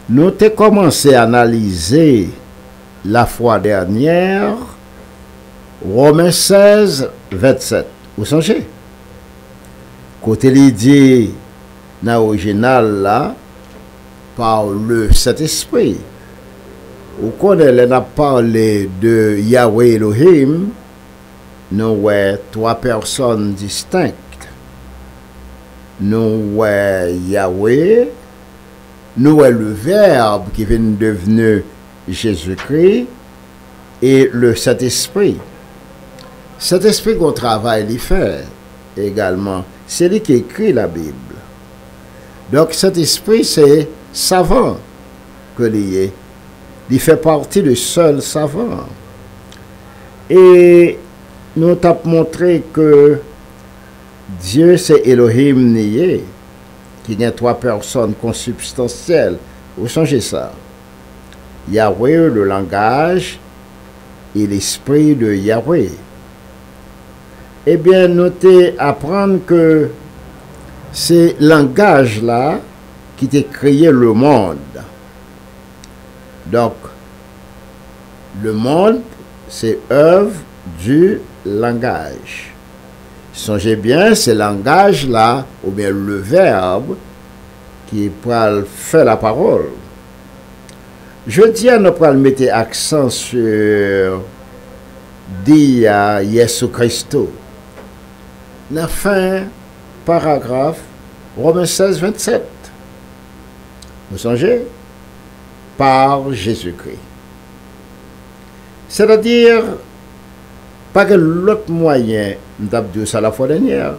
Nous avons commencé à analyser la fois dernière Romains 16, 27. Vous songez? Côté l'idée dans l'original là, par le Saint-Esprit. Ou quand elle a parlé de Yahweh Elohim, nous avons trois personnes distinctes. Nous avons Yahweh, nous avons le Verbe qui vient de devenir Jésus-Christ et le Saint-Esprit. Saint-Esprit qu'on travaille, il fait également. C'est lui qui écrit la Bible. Donc Saint-Esprit, c'est savant que l'il est. Il fait partie du seul savant. Et nous t'avons montré que Dieu, c'est Elohim nié, qui y a trois personnes consubstantielles. Vous changez ça. Yahweh, le langage, et l'esprit de Yahweh. Eh bien, notez, apprendre que ce langage-là qui t'a créé le monde. Donc, le monde, c'est œuvre du langage. Songez bien, ce langage-là, ou bien le verbe, qui peut faire la parole. Je dis à ne pas mettre accent sur dire Jésus Christ. La fin, paragraphe, Romains 16, 27. Vous songez? Par Jésus-Christ. C'est-à-dire, pas que l'autre moyen, nous avons dit ça la fois dernière,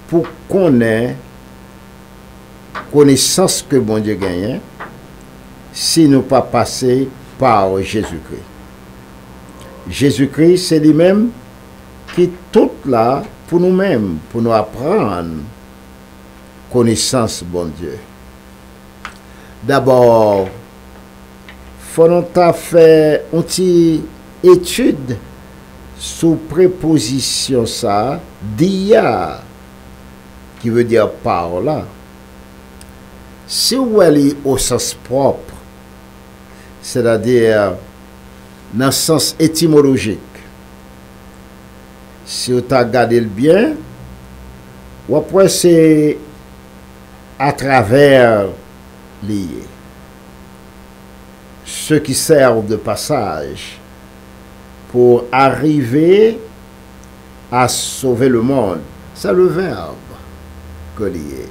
pour qu'on ait connaissance que bon Dieu gagne, si nous pas passer par Jésus-Christ. Jésus-Christ, c'est lui-même qui est tout là pour nous-mêmes, pour nous apprendre connaissance bon Dieu. D'abord, faut nous faire une petite étude sous préposition ça, dia, qui veut dire par là. Si vous allez au sens propre, c'est-à-dire dans le sens étymologique, si vous regardez le bien, ou après c'est à travers lié. Ceux qui servent de passage pour arriver à sauver le monde. C'est le verbe que lié.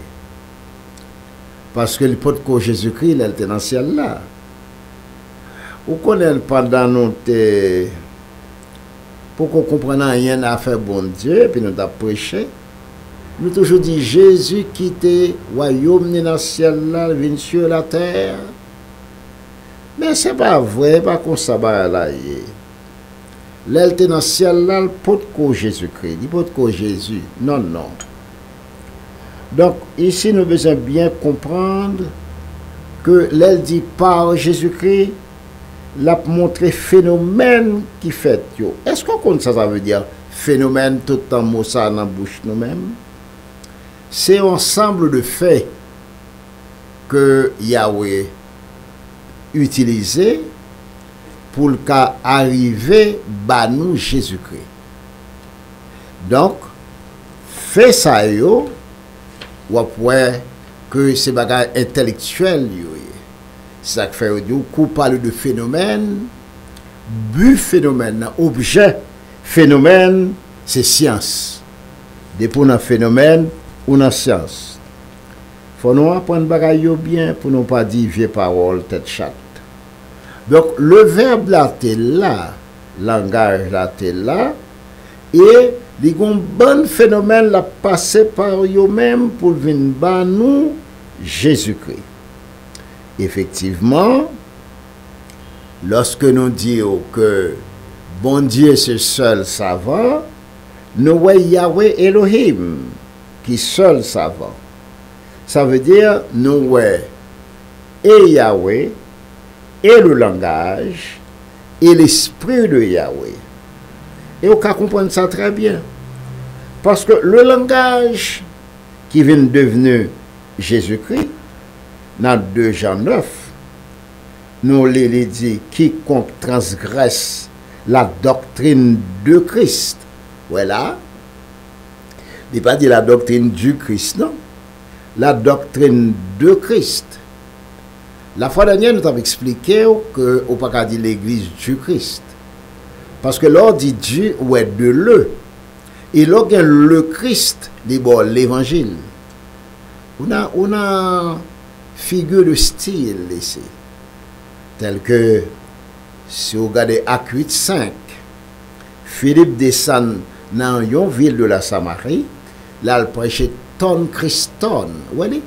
Parce que le pote que Jésus-Christ, il était dans le ciel là. Ou connaît pendant nous pour qu'on comprenne rien à faire bon Dieu, puis nous avons prêché. Nous toujours dit Jésus quitté royaume dans le ciel là, vient sur la terre. Mais c'est pas vrai, pas comme ça là. L'elle dans le ciel là, le pote que Jésus-Christ, le pote que Jésus. Non, non. Donc ici nous devons bien comprendre que l'elle dit par Jésus-Christ, l'a montré phénomène qui fait yo. Est-ce qu'on compte ça, ça veut dire phénomène tout en mot ça dans la bouche nous-mêmes? C'est un ensemble de faits que Yahweh utilisé pour le cas arriver à nous Jésus-Christ. Donc, fait ça yo, ou après que c'est bagage intellectuel yo. C'est ça que fait du coup parle de phénomène, but phénomène, objet phénomène, c'est science. Depuis un phénomène ou une science. Faut nous apprendre bagaille bien pour ne pas dire vieille parole tête chatte. Donc le verbe là t'es là, langage là t'es là, et les bon phénomène la passé par eux-mêmes pour venir bas nous Jésus-Christ. Effectivement, lorsque nous disons que bon Dieu c'est seul savant, nous voyons Yahweh Elohim qui seul savant. Ça veut dire nous voyons et Yahweh et le langage et l'esprit de Yahweh. Et on peut comprendre ça très bien. Parce que le langage qui vient de devenir Jésus-Christ, dans 2 Jean 9, nous les dit quiconque transgresse la doctrine de Christ. Voilà. Il n'est pas dit la doctrine du Christ, non. La doctrine de Christ. La fois dernière, nous avons expliqué que on pas dire l'église du Christ. Parce que l'on dit Dieu ou est de le. Et l'on a le Christ, l'évangile. On a figure de style ici. Tel que, si vous regardez Actes 8:5, Philippe descend dans une ville de la Samarie, là il prêchait ton Christon. Vous voyez?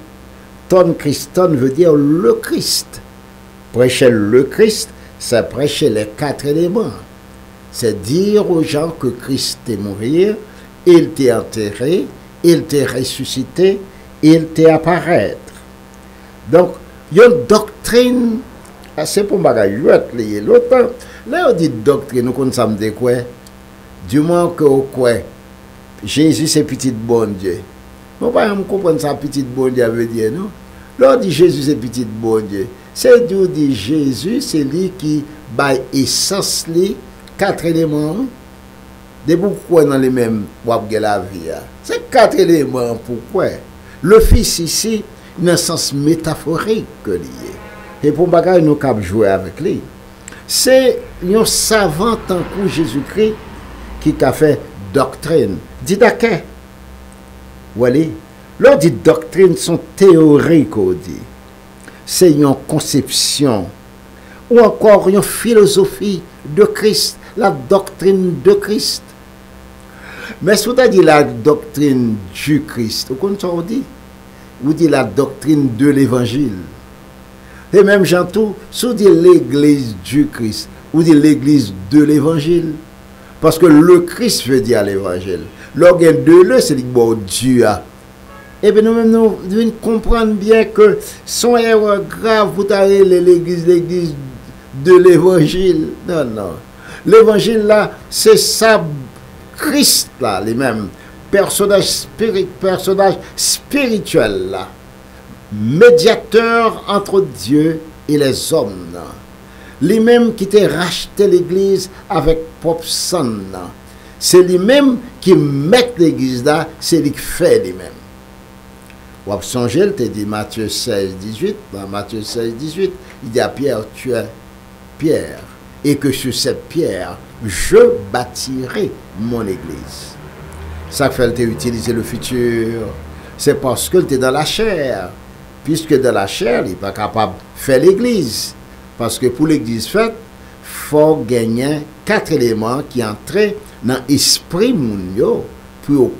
Ton Christon veut dire le Christ. Prêcher le Christ, c'est prêcher les 4 éléments. C'est dire aux gens que Christ est mort, il t'est enterré, il t'est ressuscité, il t'est apparaître. Donc, il y a une doctrine, c'est pour bagage l'autre. Là, on dit doctrine, nous connaissons de quoi? Du moins que quoi? Jésus c'est petit bon Dieu. Nous ne pouvons pas comprendre ça, petit bon Dieu veut dire, non? Là, on dit Jésus c'est petit bon Dieu. C'est Dieu dit Jésus, c'est lui qui baille essence, les 4 éléments. De pourquoi dans les mêmes la vie? C'est 4 éléments, pourquoi? Le Fils ici, dans un sens métaphorique que lié. Et pour bagage nous cap jouer avec lui. C'est un savant en coup Jésus-Christ qui a fait doctrine. Dit d'accord. Voilà. Lors dit doctrine sont théoriques, on dit. C'est une conception ou encore une philosophie de Christ, la doctrine de Christ. Mais si vous avez dit la doctrine du Christ, vous comprenez ce qu'on dit? Vous dites la doctrine de l'évangile. Et même Jean tout, si vous dites l'église du Christ, vous dites l'église de l'évangile. Parce que le Christ veut dire l'évangile. L'organe de le, c'est bon Dieu a. Et bien nous-mêmes, nous devons comprendre bien que son erreur grave, vous avez l'église de l'évangile. Non, non. L'évangile là, c'est ça, Christ là, les mêmes personnages spirituels là, médiateur entre Dieu et les hommes là. Les mêmes qui t'ont racheté l'église avec propre sang là. C'est lui-même qui met l'église là, c'est lui qui fait lui-même. Ou songer, il te dit Matthieu 16:18, dans Matthieu 16:18, il dit à Pierre, tu es Pierre, et que sur cette pierre, je bâtirai mon église. Ça fait qu'il utiliser le futur, c'est parce que tu es dans la chair, puisque dans la chair, il n'est pas capable de faire l'église. Parce que pour l'église faite, il faut gagner 4 éléments qui entrent dans l'esprit pour